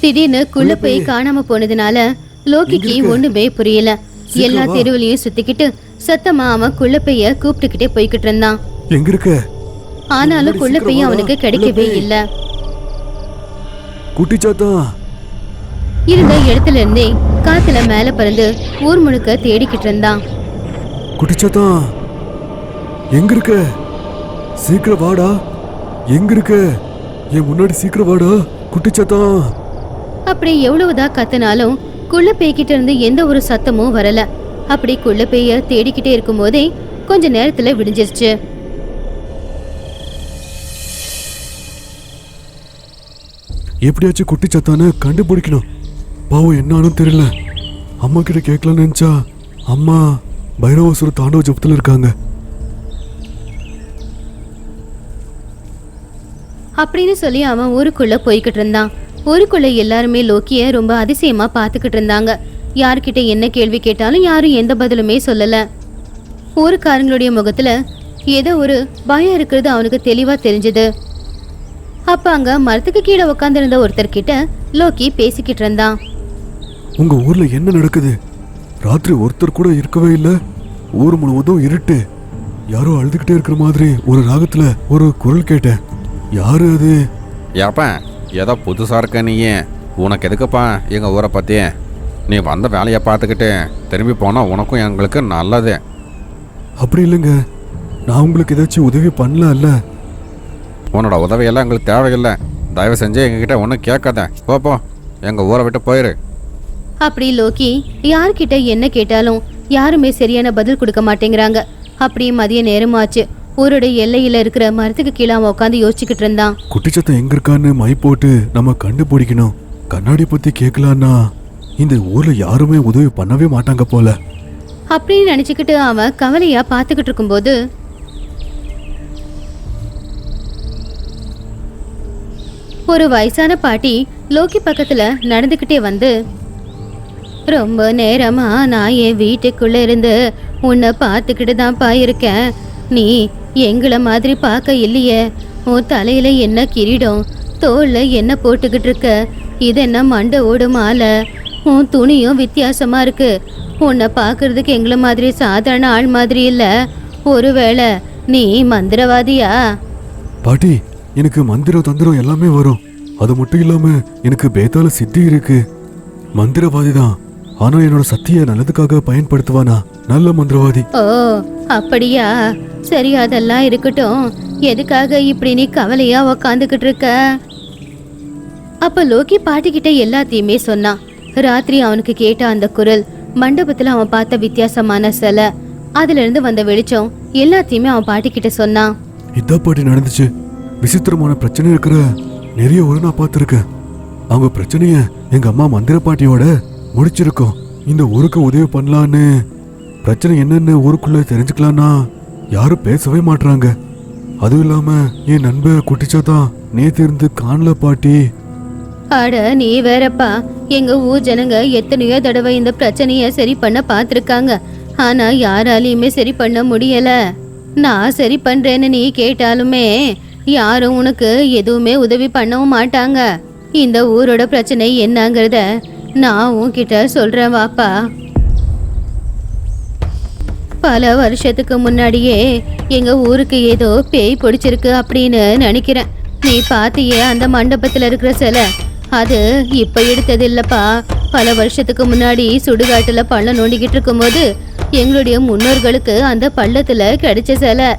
திடீர்னு குள்ளப்பை காணாம போனதுனால லோக்கிக்கு ஒண்ணுமே புரியல. எல்லா தெருவுலயும் சுத்திக்கிட்டு சத்தமா அவன் குள்ளப்பைய கூப்பிட்டுக்கிட்டே போய்கிட்டு இருந்தான். எங்க இருக்க? ஆனாலும் குள்ளப்பைய அவனுக்கு கிடைக்கவே இல்ல. குட்டிச்சாத்தா இருந்த இடத்துல இருந்தே காத்துல மேல பறந்து ஊர் முழுக்க தேடிக்கிட்டு இருந்தான். குட்டிச்சாத்தா எங்க இருக்க? சீக்கிரம் வாடா. எங்க இருக்க? என் முன்னாடி சீக்கிரம் வாடா குட்டிச்சாத்தா. அப்படி எவ்வளவுதான் கத்தினாலும் குள்ளப்பேய்கிட்ட இருந்து எந்த ஒரு சத்தமும் வரல. அப்படி குள்ளப்பேய தேடிக்கிட்டே இருக்கும் போதே கொஞ்ச நேரத்துல விடிஞ்சிருச்சு. எப்படியாச்சும் குட்டிச்சாத்தான கண்டுபிடிக்கணும். பாவம் என்னாலும் தெரியல. அம்மா கிட்ட கேட்கலான்னு நினைச்சா அம்மா பைரவாசுர தாண்டவ ஜபத்துல இருக்காங்க. அப்படின்னு சொல்லி அவன் ஊருக்குள்ள போய்கிட்டு இருந்தான். ஊருக்குள்ள எல்லாருமே லோக்கிய ரொம்ப அதிசயமா பாத்துக்கிட்டு இருந்தாங்க. யார்கிட்ட என்ன கேள்வி கேட்டாலும் யாரும் எந்த பதிலுமே சொல்லல. ஊருக்காரங்களுடைய முகத்துல ஏதோ ஒரு பயம் இருக்கிறது அவனுக்கு தெளிவா தெரிஞ்சது. அப்ப அங்க மரத்துக்கு கீழே உட்காந்துருந்த ஒருத்தர் கிட்ட லோக்கி பேசிக்கிட்டு இருந்தான். உங்க ஊர்ல என்ன நடக்குது? ராத்திரி ஒருத்தர் கூட இருக்கவே இல்ல. ஊர் முழுவதும் இருட்டு. யாரோ அழுதுகிட்டே இருக்கிற மாதிரி ஒரு ராகத்துல ஒரு குரல் கேட்டேன். யாரு அது? ஏப்பா ஏதோ புதுசாக இருக்க நீயே. உனக்கு எதுக்குப்பா எங்கள் ஊரை பற்றி? நீ வந்த வேலையை பார்த்துக்கிட்டு திரும்பி போனால் உனக்கும் எங்களுக்கு நல்லது. அப்படி இல்லைங்க, நான் உங்களுக்கு ஏதாச்சும் உதவி பண்ணல. உன்னோட உதவியெல்லாம் எங்களுக்கு தேவையில்லை. தயவு செஞ்சு எங்ககிட்ட ஒன்றும் கேட்காத. போ எங்கள் ஊரை விட்டு போயிரு. அப்படி லோக்கி யார்கிட்ட என்ன கேட்டாலும் யாருமே சரியான பதில் கொடுக்க மாட்டேங்கிறாங்க. அப்படி மதிய நேரமாச்சு. ஊரோட எல்லையில இருக்கிற மரத்துக்கு கீழே அவன் உட்காந்து யோசிச்சுக்கிட்டு இருந்தான். குட்டிச்சத்தம் எங்க இருக்கான்னு மை போட்டு நம்ம கண்டுபிடிக்கணும். கண்ணாடி பத்தி கேட்கலான்னா இந்த ஊர்ல யாருமே உதவி பண்ணவே மாட்டாங்க போல அப்படின்னு நினைச்சுக்கிட்டு அவன் கவலையா பாத்துக்கிட்டு இருக்கும்போது ஒரு வயசான பாட்டி லோக்கி பக்கத்துல நடந்துகிட்டே வந்து, ரொம்ப நேரமா நான் என் வீட்டுக்குள்ள இருந்து உன்னை பார்த்துக்கிட்டு தான்ப்பா இருக்கேன். நீ எங்களை மாதிரி பார்க்க இல்லையே. உன் தலையில என்ன கிரீடம், தோல்ல என்ன போட்டுக்கிட்டு இருக்க, இது என்ன மண்டை ஓடு மாலை, உன் துணியும் வித்தியாசமா இருக்கு. உன்னை பார்க்கறதுக்கு எங்களை மாதிரி சாதாரண ஆள் மாதிரி இல்ல. ஒருவேளை நீ மந்திரவாதியா? பாட்டி, எனக்கு மந்திரம் தந்திரம் எல்லாமே வரும். அது மட்டும் இல்லாம எனக்கு பேத்தால சித்தி இருக்கு. மந்திரவாதி தான், ஆனா என்னோட சக்தியை நல்லதுக்காக பயன்படுத்துவானா? நல்ல மந்திரவாதி. ஓ அப்படியா? சரி, அதெல்லாம் இருக்கட்டும். எதுக்காக இப்படி நீ கவலையா உக்காந்துக்கிட்டு இருக்க? அப்ப லோக்கி பாட்டிக்கிட்ட எல்லாத்தையுமே சொன்னான். ராத்திரி அவனுக்கு கேட்ட அந்த குரல், மண்டபத்துல அவன் பார்த்த வித்தியாசமான சிலை, அதுல இருந்து வந்த வெளிச்சம் எல்லாத்தையுமே அவன் பாட்டிக்கிட்ட சொன்னான். இதான் பாட்டி நடந்துச்சு. விசித்திரமான பிரச்சனை இருக்கிற நிறைய ஊரை நான் பார்த்துருக்கேன். அவங்க பிரச்சனைய எங்க அம்மா மந்திர பாட்டியோட முடிச்சிருக்கோம். இந்த ஊருக்கு உதவி பண்ணலான்னு, பிரச்சனை என்னன்னு ஊருக்குள்ள தெரிஞ்சுக்கலான்னா யாரும் பேசவே மாட்றாங்க. அதுவும் இல்லாம என் நண்ப குட்டிச்சாதான் நேத்து இருந்து காணல பாட்டி. அட நீ வேறப்பா, எங்க ஊர் ஜனங்க எத்தனையோ தடவை இந்த பிரச்சனைய சரி பண்ண பார்த்திருக்காங்க. ஆனா யாராலையுமே சரி பண்ண முடியல. நான் சரி பண்றேன்னு நீ கேட்டாலுமே யாரும் உனக்கு எதுவுமே உதவி பண்ணவும் மாட்டாங்க. இந்த ஊரோட பிரச்சனை என்னங்கிறத நான் உன்கிட்ட சொல்றேன் வாப்பா. பல வருஷத்துக்கு முன்னாடியே எங்க ஊருக்கு ஏதோ பேய் பிடிச்சிருக்கு அப்படின்னு நினைக்கிறேன். நீ பாத்தியே அந்த மண்டபத்துல இருக்கிற சிலை, அது இப்ப எடுத்தது இல்லப்பா. பல வருஷத்துக்கு முன்னாடி சுடுகாட்டுல பள்ளம் நோண்டிக்கிட்டு இருக்கும் போது எங்களுடைய முன்னோர்களுக்கு அந்த பள்ளத்துல கிடைச்ச சிலை.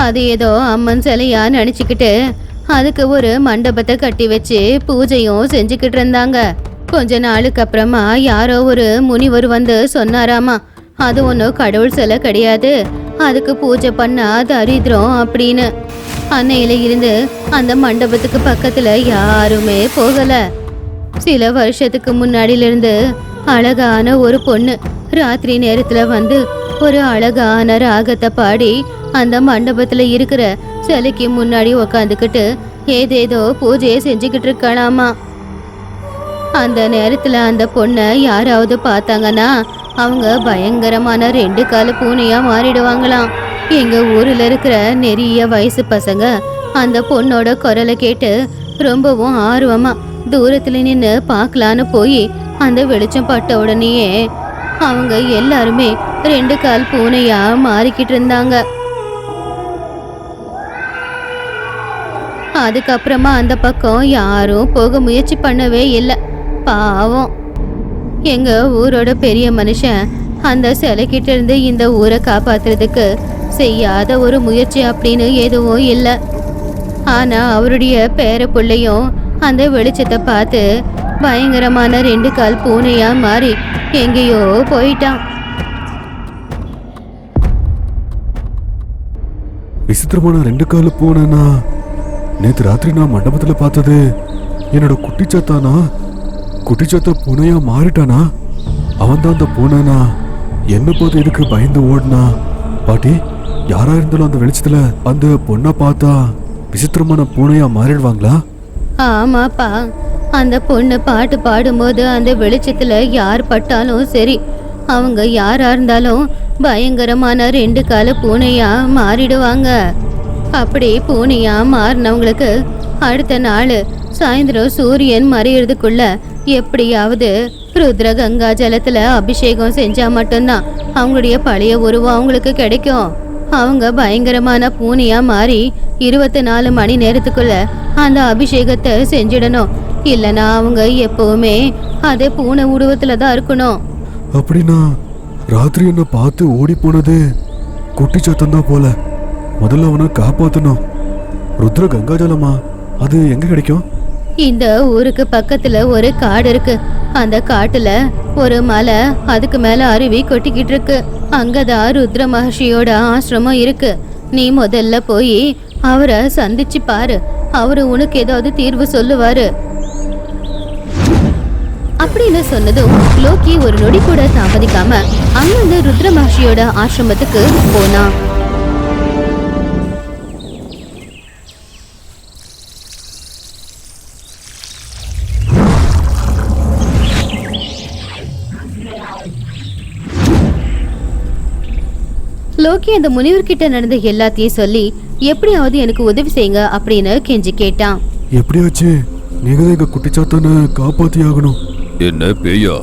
அது ஏதோ அம்மன் சிலையா நினைச்சுக்கிட்டு அதுக்கு ஒரு மண்டபத்தை கட்டி வச்சு பூஜையும் செஞ்சுக்கிட்டு இருந்தாங்க. கொஞ்ச நாளுக்கு அப்புறமா யாரோ ஒரு முனிவர் வந்து சொன்னாராமா, அது ஒன்றும் கடவுள் சிலை கிடையாது, அதுக்கு பூஜை பண்ணா தரித்திரம் அப்படின்னு. அன்னையில இருந்து அந்த மண்டபத்துக்கு பக்கத்துல யாருமே போகல. சில வருஷத்துக்கு முன்னாடில இருந்து அழகான ஒரு பொண்ணு ராத்திரி நேரத்துல வந்து ஒரு அழகான ராகத்தை பாடி அந்த மண்டபத்துல இருக்கிற சிலைக்கு முன்னாடி உக்காந்துக்கிட்டு ஏதேதோ பூஜையை செஞ்சுக்கிட்டு இருக்கலாமா. அந்த நேரத்துல அந்த பொண்ணை யாராவது பார்த்தாங்கன்னா அவங்க பயங்கரமான 2 கால பூனையா மாறிடுவாங்களாம். எங்க ஊர்ல இருக்கிற நிறைய வயசு பசங்க அந்த பொண்ணோட குரலை கேட்டு ரொம்பவும் ஆர்வமா தூரத்துல நின்னு பார்க்கலான்னு போய் அந்த வெளிச்சம் பட்ட உடனேயே அவங்க எல்லாருமே 2 கால் பூனையா மாறிக்கிட்டு இருந்தாங்க. அதுக்கப்புறமா அந்த பக்கம் யாரும் போக முயற்சி பண்ணவே இல்லை. பாவம், எங்க ஊரோட பெரிய மனுஷன் அந்த சிலைக்கிட்ட இருந்து இந்த ஊரை காப்பாத்துறதுக்கு செய்யாத ஒரு முயற்சி அப்படின்னு எதுவும் இல்லை. ஆனா அவருடைய பேர பிள்ளையும் அந்த வெளிச்சத்தை பார்த்து பயங்கரமான 2 கால் பூனையா மாறி எங்கேயோ போயிட்டான். விசித்திரமான 2 கால பூனைனா நேத்து ராத்திரி நான் மண்டபத்துல பார்த்தது என்னோட குட்டிச்சாத்தானா? குட்டிச்சாத்தா பூனையா மாறிட்டானா? அவன் தான் அந்த பூனைனா? என்ன போது எதுக்கு பயந்து ஓடுனா? பாட்டி, யாரா இருந்தாலும் அந்த வெளிச்சத்துல அந்த பொண்ணை பார்த்தா விசித்திரமான பூனையா மாறிடுவாங்களா? ஆமாப்பா, அந்த பொண்ணு பாட்டு பாடும்போது அந்த வெளிச்சத்துல யார் பட்டாலும் சரி, அவங்க யாரா இருந்தாலும் பயங்கரமான 2 கால பூனையா மாறிடுவாங்க. அப்படி பூனையா மாறினவங்களுக்கு அடுத்த நாள் சாயந்தரம் சூரியன் மறையிறதுக்குள்ள எப்படியாவது ருத்ர கங்கா ஜலத்துல அபிஷேகம் செஞ்சா மட்டும்தான் அவங்களுடைய பழைய உருவம் அவங்களுக்கு கிடைக்கும். அவங்க பயங்கரமான பூனையா மாறி 24 மணி நேரத்துக்குள்ள அந்த அபிஷேகத்தை செஞ்சிடணும். இல்லைன்னா அவங்க எப்பவுமே அதே பூனை உருவத்துல தான் இருக்கணும். அப்படின்னா ராத்திரி என்ன பார்த்து ஓடி போனது குட்டிச்சாத்தம் தான் போல. முதல்ல அவனை காப்பாத்தணும். ருத்ர கங்காஜலமா? அது எங்க கிடைக்கும்? இந்த ஊருக்கு பக்கத்துல ஒரு காடு இருக்கு. அந்த காட்டுல ஒரு மலை, அதுக்கு மேல அருவி கொட்டிக்கிட்டு இருக்கு. அங்கதான் ருத்ர மகர்ஷியோட ஆசிரமம் இருக்கு. நீ முதல்ல போய் அவரை சந்திச்சு பாரு. அவரு உனக்கு ஏதாவது தீர்வு சொல்லுவாரு அப்படின்னு சொன்னதும் லோக்கி ஒரு நொடி கூட தாமதிக்காம அங்கிருந்து ருத்ர மகர்ஷியோட ஆசிரமத்துக்கு போனான். லோக்கி அந்த முனிவர்கிட்ட நடந்த எல்லாத்தையும் சொல்லி எப்படியாவது எனக்கு உதவி செய்யுங்க அப்படின்னு கெஞ்சி கேட்டான். எப்படியாச்சு நீங்க தான் எங்க குட்டிச்சாத்தான காப்பாத்தி ஆகணும். என்ன பேயா?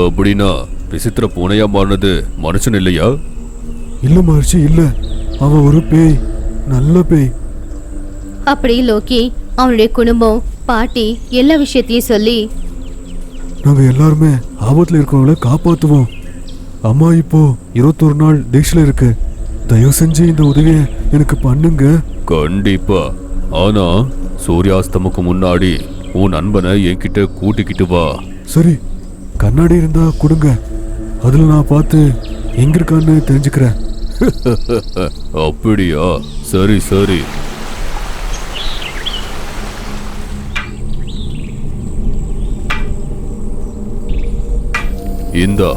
அப்படின்னா விசித்திர பூனையா மாறினது மனுஷன் இல்லையா? இல்ல மகர்ஷி, இல்ல, அவன் ஒரு பேய், நல்ல பேய். அப்படி லோக்கி அவனுடைய குடும்பம், பாட்டி எல்லா விஷயத்தையும் சொல்லி நாங்க எல்லாருமே ஆபத்துல இருக்கிறவங்கள காப்பாத்துவோம். அம்மா இப்போ 21 நாள் தீட்சில இருக்கு. தயவு செஞ்சு இந்த உதவியை எனக்கு பண்ணுங்க. கண்டிப்பா. ஆனா சூரியாஸ்தமுக்கு முன்னாடி உன் நண்பனை என்கிட்ட கூட்டிக்கிட்டு வா. சரி, கண்ணாடி இருந்தா கொடுங்க. அதுல நான் பார்த்து எங்க இருக்கான்னு தெரிஞ்சுக்கிறேன். அப்படியா? சரி சரி. இந்தா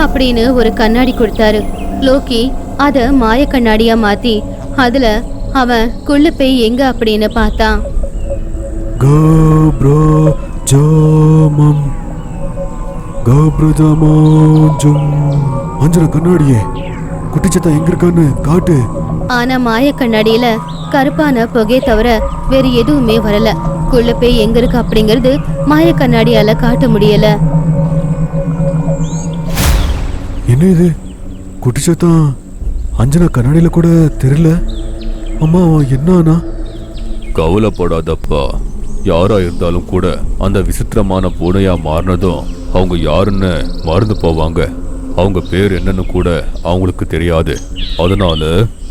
அப்படின்னு ஒரு கண்ணாடி கொடுத்தாரு. லோக்கி அத மாய கண்ணாடியா மாத்தி அதுல அவன் குள்ள பேய் எங்க அப்படின்னு பார்த்தான். அஞ்சன கண்ணாடியே, குட்டிச்சத்தா எங்க இருக்கான்னு காட்டு. ஆனா மாய கண்ணாடியில கருப்பான புகை தவிர வேற எதுவுமே வரல. குள்ள பேய் எங்க இருக்கு அப்படிங்கறது மாய கண்ணாடியால காட்ட முடியல. என்ன இது? குட்டிச்சத்தா அஞ்சனா கண்ணாடியில கூட தெரியல. அம்மா, என்னானா? கவலைப்படாதப்பா. யாரா இருந்தாலும் கூட அந்த விசித்திரமான பூனையா மாறினதும் அவங்க யாருன்னு மறந்து போவாங்க. அவங்க பேர் என்னன்னு கூட அவங்களுக்கு தெரியாது. அதனால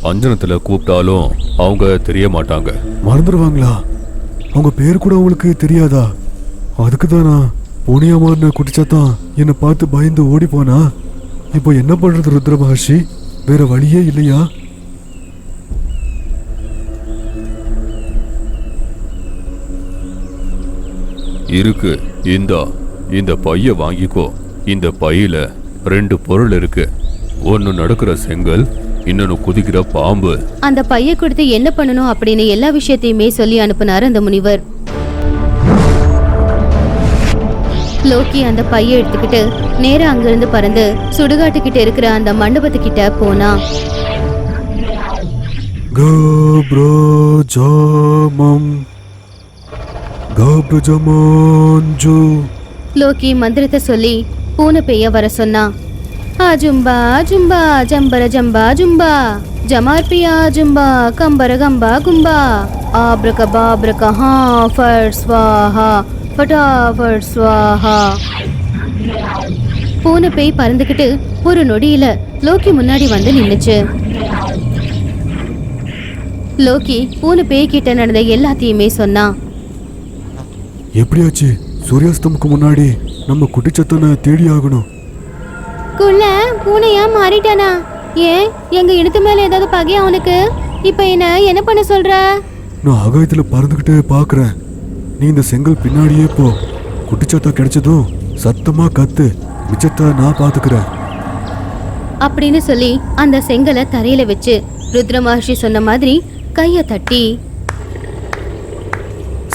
அஞ்சனத்துல கூப்பிட்டாலும் அவங்க தெரிய மாட்டாங்க. மறந்துடுவாங்களா? அவங்க பேர் கூட அவங்களுக்கு தெரியாதா? அதுக்கு தானா பூனையா மாறின குட்டிச்சத்தான் என்னை பார்த்து பயந்து ஓடி போனா? இப்போ என்ன பண்றது ருத்ர மகர்ஷி? வேற வழியே இல்லையா? இருக்கு. இந்த பைய வாங்கிக்கோ. இந்த பையில 2 பொருள் இருக்கு. ஒன்னு நடக்கிற செங்கல், இன்னொன்னு குதிக்கிற பாம்பு. அந்த பைய கொடுத்து என்ன பண்ணணும் அப்படின்னு எல்லா விஷயத்தையுமே சொல்லி அனுப்புனாரு அந்த முனிவர். லோக்கி அந்த பைய எடுத்துக்கிட்டு நேரா அங்கிருந்து பறந்து சுடுகாட்டுக்கிட்ட இருக்கிற அந்த மண்டபத்துக்கிட்ட போனா. காப்ரஜமாஞ்சு. லோக்கி மந்திரத்தை சொல்லி பூனை பேய வர சொன்னான். ஜும்பா ஜும்பா ஜம்பர ஜம்பா ஜும்பா ஜமார்பியா ஜும்பா கம்பர கம்பா கும்பா ஆப்ரக பாப்ரக ஹா ஃபர் ஸ்வாஹா ஃபட்டாஃபர் ஸ்வாஹா. பூனை பேய் பறந்துக்கிட்டு ஒரு நொடியில லோக்கி முன்னாடி வந்து நின்னுச்சு. லோக்கி பூனை பேய் கிட்ட நடந்த எல்லாத்தையுமே சொன்னான். எப்படியாச்சு சூரியாஸ்தமுக்கு முன்னாடி நம்ம குட்டிச்சத்தனை தேடி ஆகணும். குள்ள பூனையா மாறிட்டானா? ஏன் எங்க இடுத்து மேல ஏதாவது பகையா அவனுக்கு? இப்ப என்ன பண்ண சொல்ற? நான் ஆகாயத்துல பறந்துகிட்டே பாக்குறேன். நீ இந்த செங்கல் பின்னாடியே போ. குட்டிச்சாத்தா கிடைச்சதும் சத்தமா கத்து, மிச்சத்தை நான் பாத்துக்கிறேன் அப்படின்னு சொல்லி அந்த செங்கலை தரையில வச்சு ருத்ர மகர்ஷி சொன்ன மாதிரி கைய தட்டி,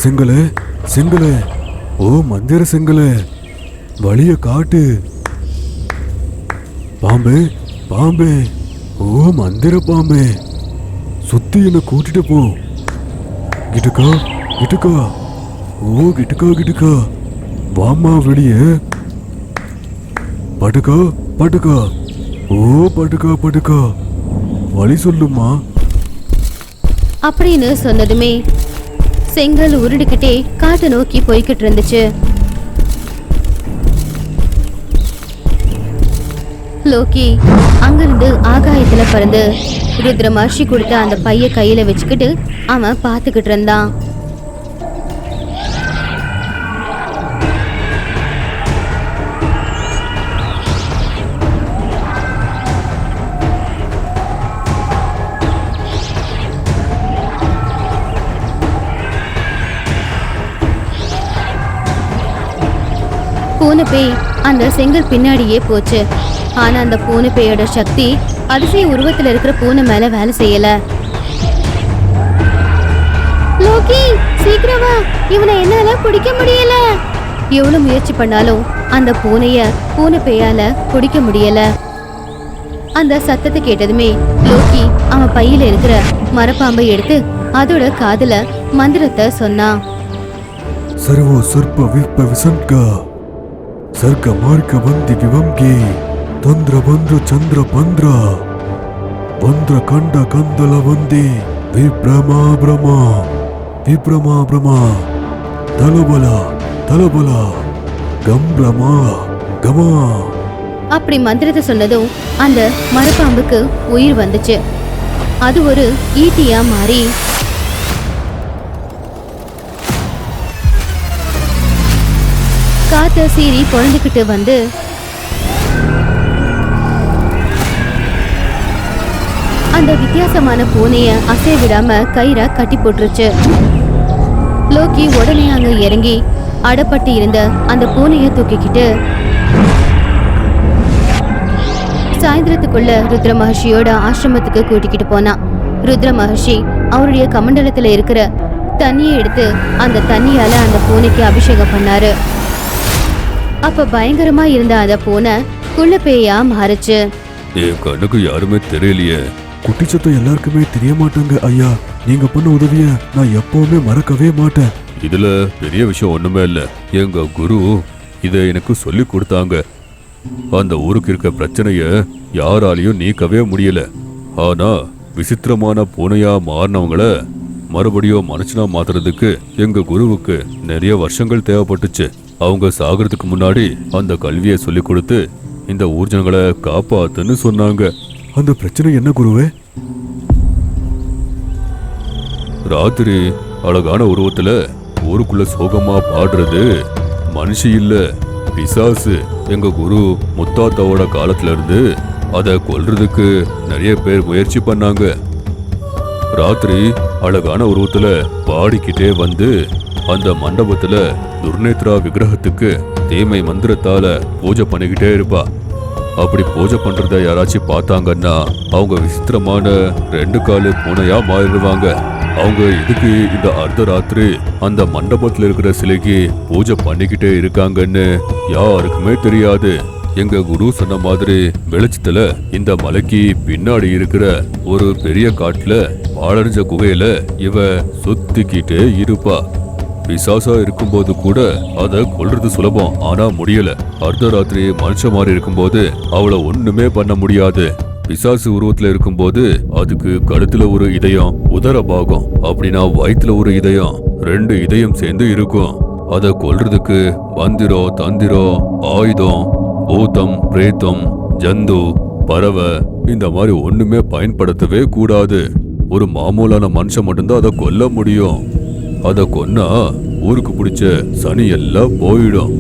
செங்கலே செங்கலே, ஓ மந்திர செங்கலே, வழிய காட்டு. பாம்பே பாம்பே, ஓ மந்திர பாம்பே, சுத்தி என்ன கூட்டிட்டு போ. கிட்டுக்கா கிட்டுக்கா, ஓ கிட்டுக்கா கிட்டுக்கா, வாமா வெளியே. படுக்கா படுக்கா, ஓ படுக்கா படுக்கா, வழி சொல்லுமா. அப்படின்னு சொன்னதுமே செங்கல் உருடிக்கிட்டே காட்டை நோக்கி போய்கிட்டு இருந்துச்சு. லோக்கி அங்கிருந்து ஆகாயத்துல பறந்து ருத்ர மகர்ஷி கொடுத்த அந்த பைய கையில வச்சுக்கிட்டு அவன் பார்த்துக்கிட்டு இருந்தான். பூனை பேய் அந்த செங்கல் பின்னாடியே போச்சு. ஆனா அந்த பூனை பேயோட சக்தி அதிசய உருவத்துல இருக்கிற பூனை மேல வேலை செய்யல. லோக்கி சீக்கிரமா, இவனை என்னால பிடிக்க முடியல. எவ்வளவு முயற்சி பண்ணாலும் அந்த பூனை பேயால பிடிக்க முடியல. அந்த சத்தத்தை கேட்டதுமே லோக்கி அவன் பையில இருக்கிற மரப்பாம்பை எடுத்து அதோட காதுல மந்திரத்தை சொன்னான். சர்வோ சர்ப்ப விற்ப விசன்கா சர்க்க மார்க்க வந்தி விவம்கி தந்திர பந்திர சந்திர பந்திர பந்திர கண்ட கந்தல வந்தி விப்ரமா பிரமா விப்ரமா பிரமா தலபலா தலபலா கம்பிரமா கமா. அப்படி மந்திரத்தை சொன்னதும் அந்த மரப்பாம்புக்கு உயிர் வந்துச்சு. அது ஒரு ஈட்டியா மாறி காத்த சீறி பொழந்துக்கிட்டு வந்து அந்த வித்தியாசமான பூனைய அசைய விடாம கயிறா கட்டி போட்டுருச்சு. லோக்கி உடனே அங்க இறங்கி அடப்பட்டு இருந்த அந்த பூனைய தூக்கிக்கிட்டு சாயந்தரத்துக்குள்ள ருத்ர மகர்ஷியோட ஆசிரமத்துக்கு கூட்டிக்கிட்டு போனான். ருத்ர மகர்ஷி அவருடைய கமண்டலத்துல இருக்கிற தண்ணியை எடுத்து அந்த தண்ணியால அந்த பூனைக்கு அபிஷேகம் பண்ணாரு. அப்ப பயங்கரமா இருந்த அந்த பூனை குள்ள பேயா மாறுச்சு. என் கண்ணுக்கு யாருமே தெரியலையே. குட்டிச்சத்தம் எல்லாருக்குமே தெரிய மாட்டாங்க ஐயா. நீங்க பண்ண உதவிய நான் எப்பவுமே மறக்கவே மாட்டேன். இதுல பெரிய விஷயம் ஒண்ணுமே இல்ல. எங்க குரு இத எனக்கு சொல்லி கொடுத்தாங்க. அந்த ஊருக்கு இருக்க பிரச்சனைய யாராலையும் நீக்கவே முடியல. ஆனா விசித்திரமான பூனையா மாறினவங்கள மறுபடியும் மனுஷனா மாத்துறதுக்கு எங்க குருவுக்கு நிறைய வருஷங்கள் தேவைப்பட்டுச்சு. அவங்க சாகிறதுக்கு முன்னாடி அந்த கல்வியை சொல்லி கொடுத்து இந்த ஊர்ஜனங்களை காப்பாத்துன்னு சொன்னாங்க. அந்த பிரச்சனை என்ன குருவே? ராத்திரி அழகான உருவத்துல ஊருக்குள்ள சோகமா பாடுறது மனுஷி இல்ல, பிசாசு. எங்க குரு முத்தாத்தாவோட காலத்துல இருந்து அதை கொல்றதுக்கு நிறைய பேர் முயற்சி பண்ணாங்க. ராத்திரி அழகான உருவத்துல பாடிக்கிட்டே வந்து அந்த மண்டபத்துல துர்நேத்ரா விக்கிரகத்துக்கு தீமை மந்திரத்தால பூஜை பண்ணிக்கிட்டே இருப்பா. அப்படி பூஜை பண்றத யாராச்சும் பார்த்தாங்கன்னா அவங்க விசித்திரமான 2 காலு பூனையா மாறிடுவாங்க. அவங்க எதுக்கு இந்த அர்த்தராத்திரி அந்த மண்டபத்துல இருக்கிற சிலைக்கு பூஜை பண்ணிக்கிட்டே இருக்காங்கன்னு யாருக்குமே தெரியாது. எங்க குரு சொன்ன மாதிரி வெளிச்சத்துல இந்த மலைக்கு பின்னாடி இருக்கிற ஒரு பெரிய காட்டுல பாழடைஞ்ச குகையில இவ சுத்திக்கிட்டே இருப்பா. பிசாசா இருக்கும்போது கூட அதை கொல்றது சுலபம், ஆனா முடியல. அர்த்தராத்திரி மனுஷ மாதிரி இருக்கும்போது அவளை ஒண்ணுமே பண்ண முடியாது. பிசாசு உருவத்துல இருக்கும்போது அதுக்கு கழுத்துல ஒரு இதயம், உதர பாகம், அப்படின்னா வயிற்றுல ஒரு இதயம், 2 இதயம் சேர்ந்து இருக்கும். அதை கொல்றதுக்கு மந்திரம், தந்திரம், ஆயுதம், பூதம், பிரேத்தம், ஜந்து, பறவை இந்த மாதிரி ஒண்ணுமே பயன்படுத்தவே கூடாது. ஒரு மாமூலான மனுஷன் மட்டும்தான் அதை கொல்ல முடியும். அதை கொன்னா ஊருக்கு பிடிச்ச சனி எல்லாம் போயிடும்.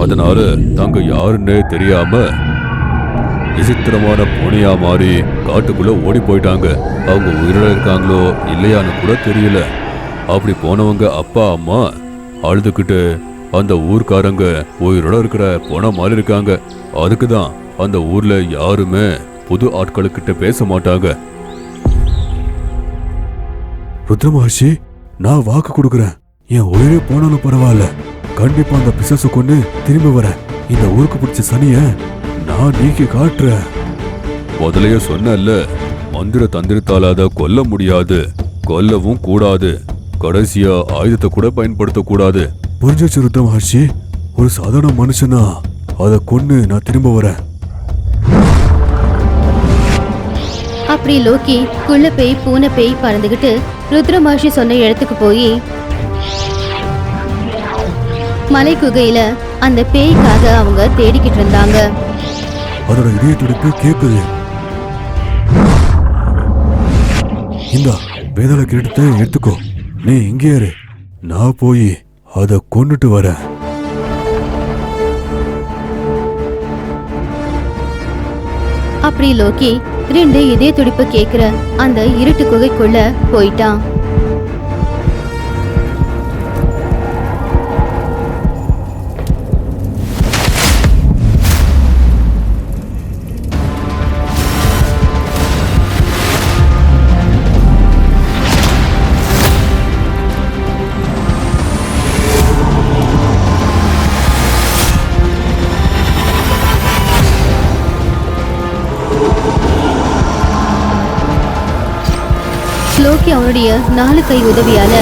அதனால தாங்க யாருன்னே தெரியாம விசித்திரமான பூனையா மாறி காட்டுக்குள்ள ஓடி போயிட்டாங்க. அவங்க உயிரோட இருக்காங்களோ இல்லையான்னு கூட தெரியல. அப்படி போனவங்க அப்பா அம்மா அழுதுகிட்டு அந்த ஊர்க்காரங்க உயிரோட இருக்கிற போன மாதிரி இருக்காங்க. அதுக்குதான் அந்த ஊர்ல யாருமே புது ஆட்களுக்கிட்ட பேச மாட்டாங்க. ருத்ர மகர்ஷி, நான் வாக்கு கொடுக்குறேன். என் உயிரே போனாலும் பரவாயில்ல, கண்டிப்பா அந்த பிசாசு கொண்டு திரும்பி வரேன். இந்த ஊருக்கு பிடிச்ச சனிய நான் நீக்கி காட்டுறேன். முதலையே சொன்னல, மந்திர தந்திரத்தால அதை கொல்ல முடியாது, கொல்லவும் கூடாது, கடைசியா ஆயுதத்தை கூட பயன்படுத்த கூடாது. புரிஞ்சிச்சு ருத்ர மகர்ஷி. ஒரு சாதாரண மனுஷனா அதை கொண்டு நான் திரும்ப வரேன். அப்படி லோக்கி குள்ள பேய் பூனை பேய் பறந்துகிட்டு ருத்ர மகர்ஷி சொன்ன இடத்துக்கு போய் மலை குகையில அந்த பேய்க்காக அவங்க தேடிக்கிட்டு இருந்தாங்க. அதோட இதய துடிப்பு கேக்குது. இந்த வேதாள கிரீடத்தை எடுத்துக்கோ, நீ இங்கே இரு, நான் போய் அதை கொண்டுட்டு வரேன். அப்படி லோக்கி 2 இதய துடிப்பு கேக்குற அந்த இருட்டு குகைக்குள்ள போயிட்டான். லோக்கி அவனுடைய 4 கை உதவியால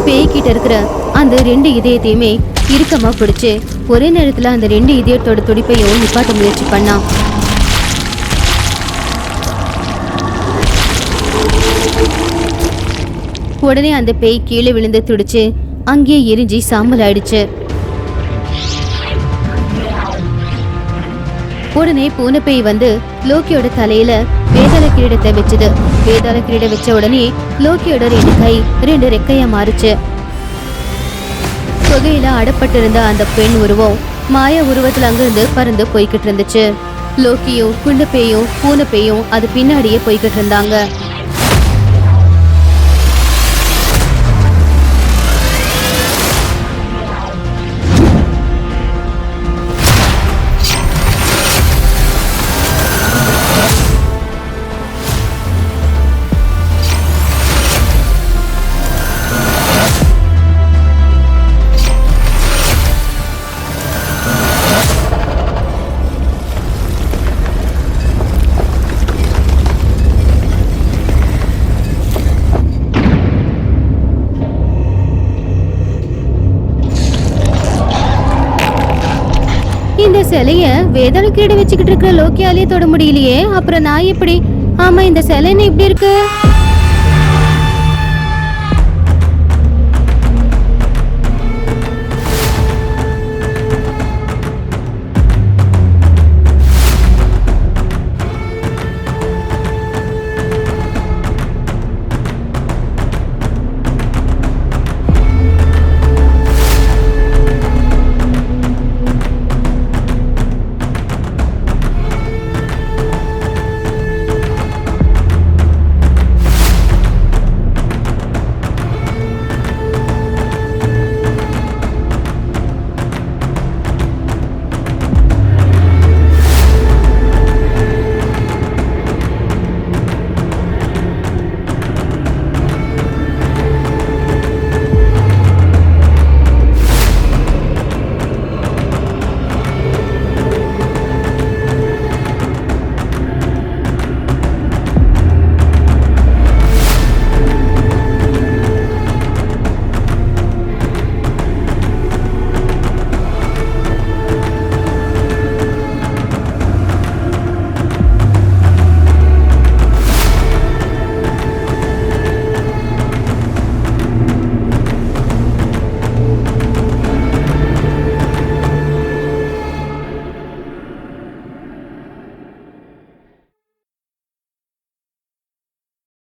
பேய்கிட்ட இருக்கிற அந்த 2 இதயத்தையுமே இறுக்கமா பிடிச்சு ஒரே நேரத்துல அந்த 2 இதயத்தோட துடிப்பையும் நிப்பாட்ட முயற்சி பண்ணான். உடனே அந்த பேய் கீழே விழுந்து துடிச்சு அங்கேயே எரிஞ்சி சாம்பல் ஆயிடுச்சு. உடனே பூனை பேய் வந்து லோக்கியோட தலையில வேதாள கிரீடத்தை வச்சுது. வேதாள கிரீடம் வச்ச உடனே லோக்கியோட 2 கை 2 ரெக்கையா மாறுச்சு. குகையில அடப்பட்டிருந்த அந்த பெண் உருவம் மாய உருவத்துல அங்கிருந்து பறந்து போய்கிட்டு இருந்துச்சு. லோக்கியும் குண்டு பேயும் பூனை பேயும் அது பின்னாடியே போய்கிட்டு இருந்தாங்க. இந்த சிலைய வேதாள கிரீடம் வச்சுக்கிட்டு இருக்கிற லோக்கியாலேயே தொட முடியலையே, அப்புறம் நான் எப்படி? ஆமா, இந்த சிலை என்ன இப்படி இருக்கு?